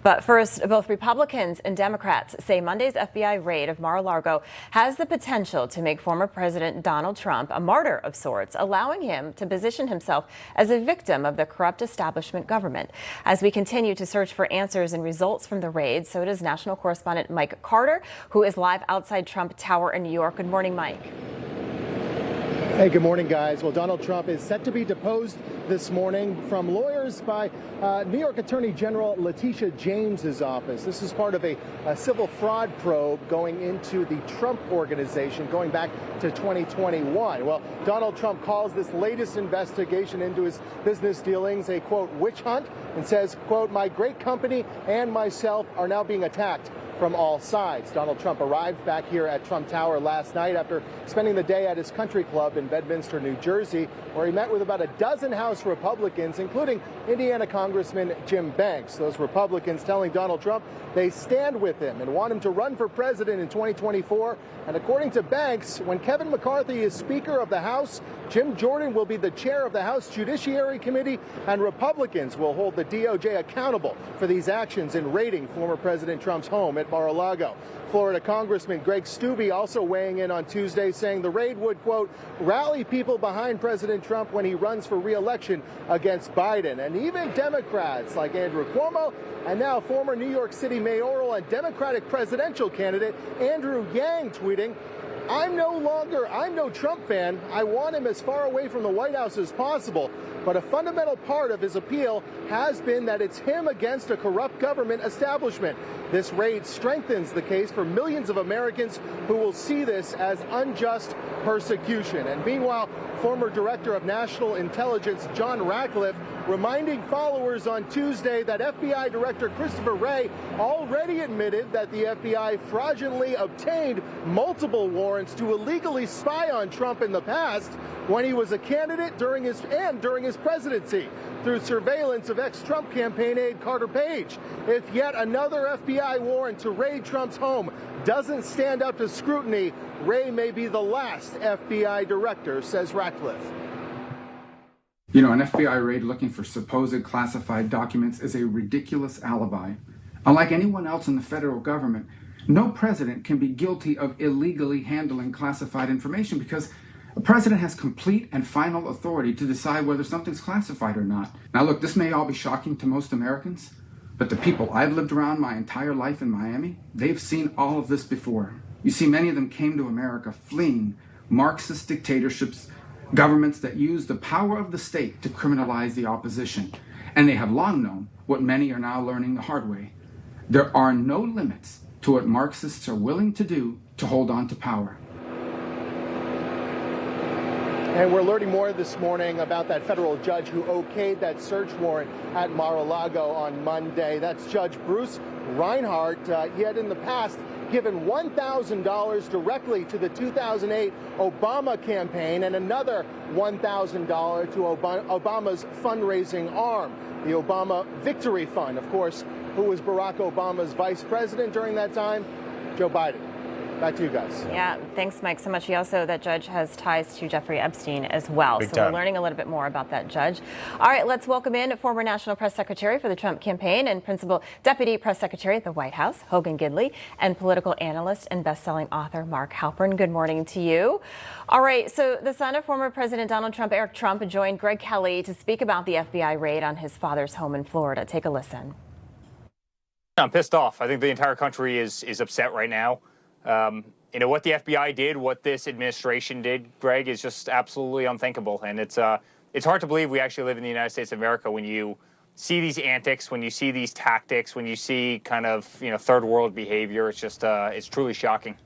But first, both Republicans and Democrats say Monday's FBI raid of Mar-a-Lago has the potential to make former President Donald Trump a martyr of sorts, allowing him to position himself as a victim of the corrupt establishment government. As we continue to search for answers and results from the raid, so does national correspondent Mike Carter, who is live outside Trump Tower in New York. Good morning, Mike. Hey, good morning, guys. Well, Donald Trump is set to be deposed this morning from lawyers by New York Attorney General Letitia James's office. This is part of a civil fraud probe going into the Trump Organization going back to 2021. Well, Donald Trump calls this latest investigation into his business dealings a, quote, witch hunt, and says, quote, my great company and myself are now being attacked from all sides. Donald Trump arrived back here at Trump Tower last night after spending the day at his country club in Bedminster, New Jersey, where he met with about a dozen House Republicans, including Indiana Congressman Jim Banks. Those Republicans telling Donald Trump they stand with him and want him to run for president in 2024. And according to Banks, when Kevin McCarthy is Speaker of the House, Jim Jordan will be the chair of the House Judiciary Committee, and Republicans will hold the DOJ accountable for these actions in raiding former President Trump's home at Mar-a-Lago. Florida Congressman Greg Steube also weighing in on Tuesday, saying the raid would, quote, rally people behind President Trump when he runs for re-election against Biden. And even Democrats like Andrew Cuomo and now former New York City mayoral and Democratic presidential candidate Andrew Yang tweeting, I'm no Trump fan. I want him as far away from the White House as possible. But a fundamental part of his appeal has been that it's him against a corrupt government establishment. This raid strengthens the case for millions of Americans who will see this as unjust persecution. And meanwhile, former Director of National Intelligence John Ratcliffe reminding followers on Tuesday that FBI Director Christopher Wray already admitted that the FBI fraudulently obtained multiple warrants to illegally spy on Trump in the past when he was a candidate during his presidency through surveillance of ex-Trump campaign aide Carter Page. If yet another FBI warrant to raid Trump's home doesn't stand up to scrutiny, Wray may be the last FBI director, says Ratcliffe. You know, an FBI raid looking for supposed classified documents is a ridiculous alibi. Unlike anyone else in the federal government, no president can be guilty of illegally handling classified information because a president has complete and final authority to decide whether something's classified or not. Now look, this may all be shocking to most Americans, but the people I've lived around my entire life in Miami, they've seen all of this before. You see, many of them came to America fleeing Marxist dictatorships, governments that use the power of the state to criminalize the opposition. And they have long known what many are now learning the hard way. There are no limits to what Marxists are willing to do to hold on to power. And we're learning more this morning about that federal judge who okayed that search warrant at Mar-a-Lago on Monday. That's Judge Bruce Reinhart. He had in the past given $1,000 directly to the 2008 Obama campaign and another $1,000 to Obama's fundraising arm, the Obama Victory Fund, of course, who was Barack Obama's vice president during that time, Joe Biden. Back to you guys. Yeah, thanks, Mike, so much. That judge has ties to Jeffrey Epstein as well. Big so time. We're learning a little bit more about that judge. All right, let's welcome in former National Press Secretary for the Trump campaign and Principal Deputy Press Secretary at the White House, Hogan Gidley, and political analyst and best-selling author Mark Halperin. Good morning to you. All right, so the son of former President Donald Trump, Eric Trump, joined Greg Kelly to speak about the FBI raid on his father's home in Florida. Take a listen. I'm pissed off. I think the entire country is upset right now. You know, what the FBI did, what this administration did, Greg, is just absolutely unthinkable. And it's hard to believe we actually live in the United States of America when you see these antics, when you see these tactics, when you see kind of, third world behavior. It's just, it's truly shocking.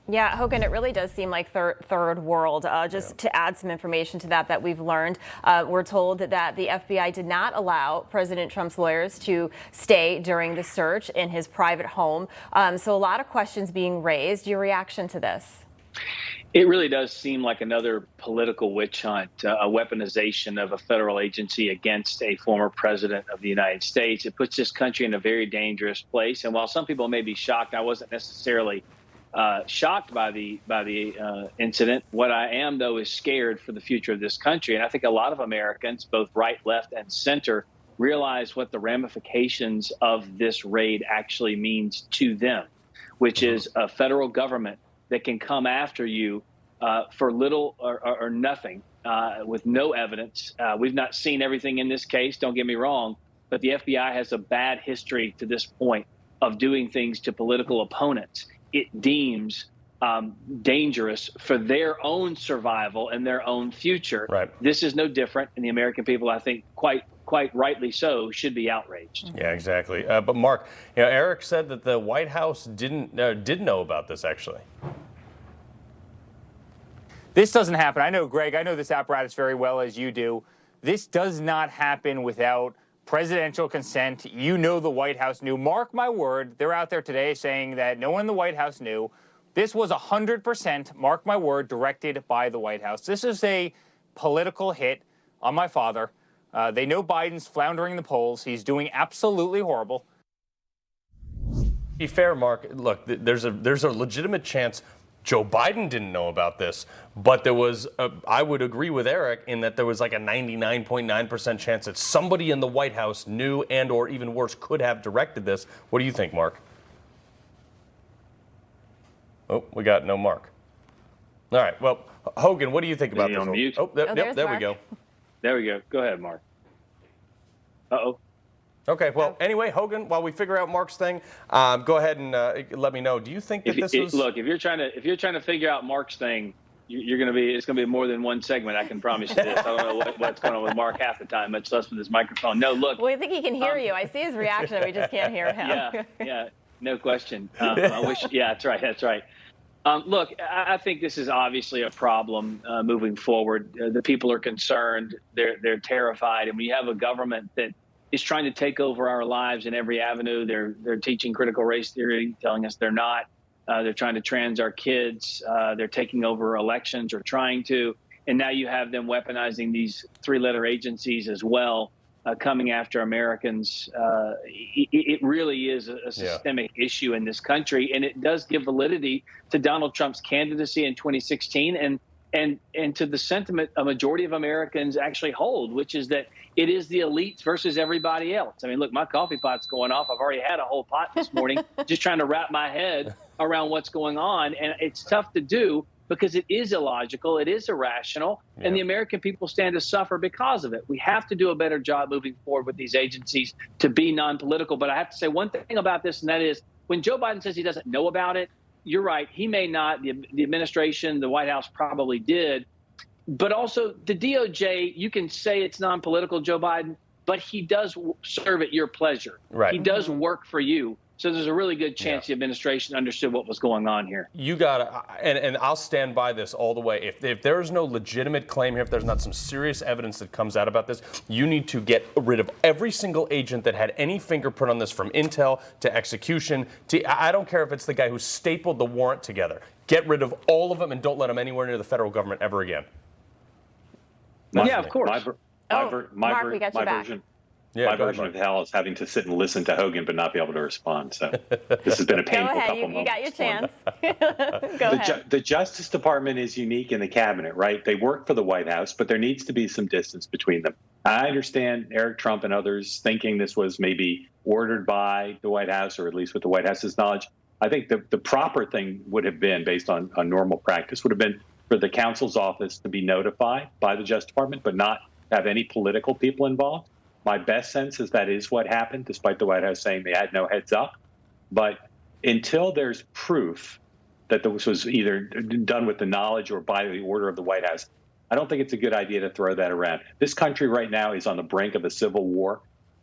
Yeah, Hogan, it really does seem like third world. To add some information to that we've learned, we're told that the FBI did not allow President Trump's lawyers to stay during the search in his private home. So a lot of questions being raised. Your reaction to this? It really does seem like another political witch hunt, a weaponization of a federal agency against a former president of the United States. It puts this country in a very dangerous place. And while some people may be shocked, I wasn't necessarily shocked by the incident. What I am, though, is scared for the future of this country. And I think a lot of Americans, both right, left, and center, realize what the ramifications of this raid actually means to them, which is a federal government that can come after you for little or nothing with no evidence. We've not seen everything in this case, don't get me wrong, but the FBI has a bad history to this point of doing things to political opponents it deems dangerous for their own survival and their own future. Right. This is no different, and the American people, I think, quite rightly so, should be outraged. Yeah, exactly. But Mark, Eric said that the White House did know about this, actually. This doesn't happen. I know, Greg, I know this apparatus very well, as you do. This does not happen without presidential consent. You know the White House knew. Mark my word, they're out there today saying that no one in the White House knew. This was 100%, mark my word, directed by the White House. This is a political hit on my father. They know Biden's floundering in the polls. He's doing absolutely horrible. Be fair, Mark, look, there's a legitimate chance Joe Biden didn't know about this, but there was, I would agree with Eric in that there was like a 99.9% chance that somebody in the White House knew and or even worse could have directed this. What do you think, Mark? Oh, we got no Mark. All right, well, Hogan, what do you think about this? On mute? Oh, there we Mark. go. There we go. Go ahead, Mark. Uh-oh. Okay, well, anyway, Hogan, while we figure out Mark's thing, go ahead and let me know. Do you think that this was... Look, if you're trying to figure out Mark's thing, it's gonna be more than one segment. I can promise you this. I don't know what's going on with Mark half the time, much less with his microphone. No, look. Well, I think he can hear you. I see his reaction. We just can't hear him. Yeah, no question. I wish. Yeah, that's right. Look, I think this is obviously a problem moving forward. The people are concerned. They're terrified, and we have a government that is trying to take over our lives in every avenue. They're teaching critical race theory, telling us they're not. They're trying to trans our kids. They're taking over elections or trying to. And now you have them weaponizing these three-letter agencies as well, coming after Americans. It really is a systemic issue in this country, and it does give validity to Donald Trump's candidacy in 2016 and to the sentiment a majority of Americans actually hold, which is that it is the elites versus everybody else. I mean, look, my coffee pot's going off. I've already had a whole pot this morning just trying to wrap my head around what's going on. And it's tough to do because it is illogical, it is irrational, and the American people stand to suffer because of it. We have to do a better job moving forward with these agencies to be non-political. But I have to say one thing about this, and that is when Joe Biden says he doesn't know about it, you're right, he may not. The administration, the White House probably did. But also the DOJ, you can say it's non-political, Joe Biden, but he does serve at your pleasure. Right. He does work for you. So there's a really good chance the administration understood what was going on here. You got to, and I'll stand by this all the way. If there is no legitimate claim here, if there's not some serious evidence that comes out about this, you need to get rid of every single agent that had any fingerprint on this, from intel to execution. I don't care if it's the guy who stapled the warrant together. Get rid of all of them and don't let them anywhere near the federal government ever again. Yeah, of course. Mark, we got you back. Version. Yeah, My version of hell is having to sit and listen to Hogan but not be able to respond. So this has been a painful Go ahead. couple You moments. got your chance. Go ahead. The Justice Department is unique in the cabinet, right? They work for the White House, but there needs to be some distance between them. I understand Eric Trump and others thinking this was maybe ordered by the White House, or at least with the White House's knowledge. I think the proper thing would have been, based on normal practice, would have been for the counsel's office to be notified by the Justice Department, but not have any political people involved. My best sense is that is what happened, despite the White House saying they had no heads up. But until there's proof that this was either done with the knowledge or by the order of the White House, I don't think it's a good idea to throw that around. This country right now is on the brink of a civil war.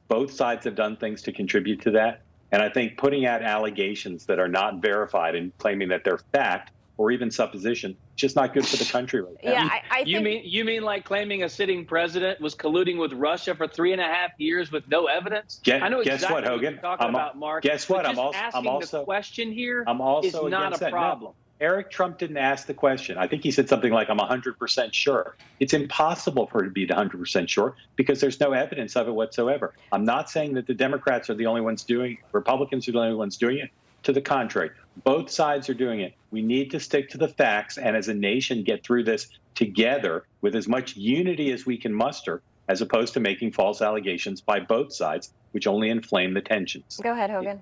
Both sides have done things to contribute to that. And I think putting out allegations that are not verified and claiming that they're fact or even supposition, just not good for the country right now. Yeah, I think... You mean like claiming a sitting president was colluding with Russia for 3.5 years with no evidence? I know guess exactly what, Hogan? you're talking about, Mark. Guess what? I'm also the question here is not a problem. No, Eric Trump didn't ask the question. I think he said something like, I'm 100% sure. It's impossible for it to be 100% sure because there's no evidence of it whatsoever. I'm not saying that the Democrats are the only ones doing it. Republicans are the only ones doing it. To the contrary, both sides are doing it. We need to stick to the facts and as a nation get through this together with as much unity as we can muster as opposed to making false allegations by both sides, which only inflame the tensions. Go ahead, Hogan.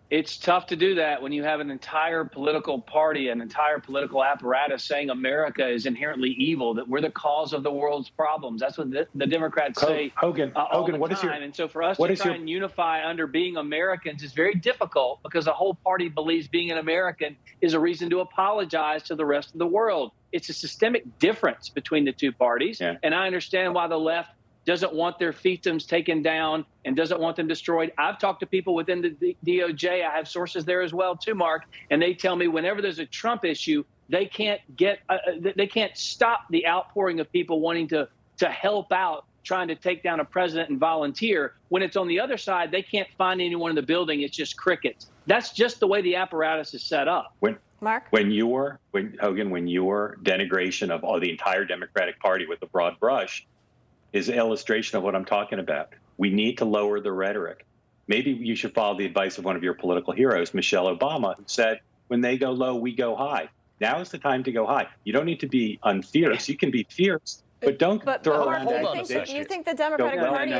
It's tough to do that when you have an entire political party, an entire political apparatus saying America is inherently evil, that we're the cause of the world's problems. That's what the Democrats say all the time. And so for us to try and unify under being Americans is very difficult because the whole party believes being an American is a reason to apologize to the rest of the world. It's a systemic difference between the two parties. Yeah. And I understand why the left doesn't want their fiefdoms taken down and doesn't want them destroyed. I've talked to people within the DOJ. I have sources there as well, too, Mark. And they tell me whenever there's a Trump issue, they can't stop the outpouring of people wanting to help out, trying to take down a president and volunteer. When it's on the other side, they can't find anyone in the building. It's just crickets. That's just the way the apparatus is set up. When your denigration of the entire Democratic Party with a broad brush is an illustration of what I'm talking about. We need to lower the rhetoric. Maybe you should follow the advice of one of your political heroes, Michelle Obama, who said, when they go low, we go high. Now is the time to go high. You don't need to be unfierce. You can be fierce, but don't throw around accusations. You think the Democratic Party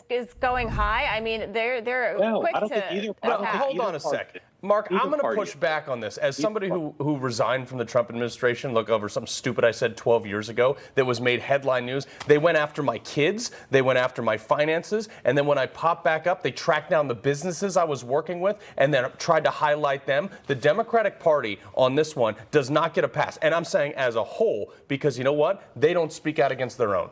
is going high? I mean, they're quick I don't to think either attack. Hold on a sec. Mark, I'm going to push back on this. As somebody who resigned from the Trump administration, look, over something stupid I said 12 years ago that was made headline news, they went after my kids, they went after my finances, and then when I popped back up, they tracked down the businesses I was working with and then tried to highlight them. The Democratic Party on this one does not get a pass. And I'm saying as a whole, because you know what? They don't speak out against their own.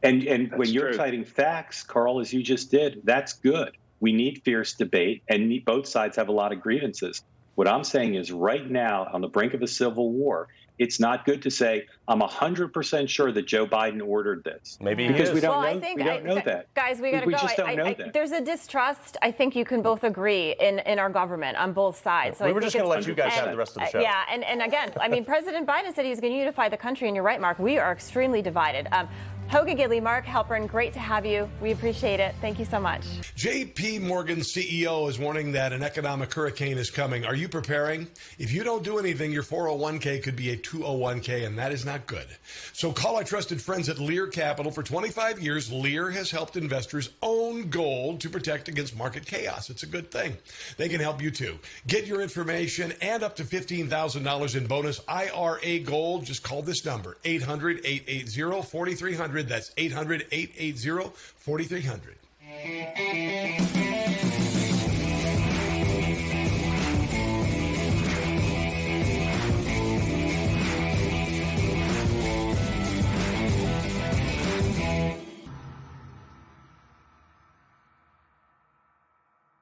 And when you're citing facts, Carl, as you just did, that's good. We need fierce debate, and both sides have a lot of grievances. What I'm saying is right now, on the brink of a civil war, it's not good to say, I'm 100% sure that Joe Biden ordered this. Maybe because we don't know that. that. Guys, we got to go. We just don't know that. There's a distrust. I think you can both agree in our government on both sides. So we were just going to let you guys have the rest of the show. Yeah, and again, I mean, President Biden said he's going to unify the country, and you're right, Mark. We are extremely divided. Hogan Gidley, Mark Halperin, great to have you. We appreciate it. Thank you so much. J.P. Morgan's CEO is warning that an economic hurricane is coming. Are you preparing? If you don't do anything, your 401k could be a 201k, and that is not good. So call our trusted friends at Lear Capital. For 25 years, Lear has helped investors own gold to protect against market chaos. It's a good thing. They can help you too. Get your information and up to $15,000 in bonus IRA gold. Just call this number, 800-880-4300. That's 800-880-4300.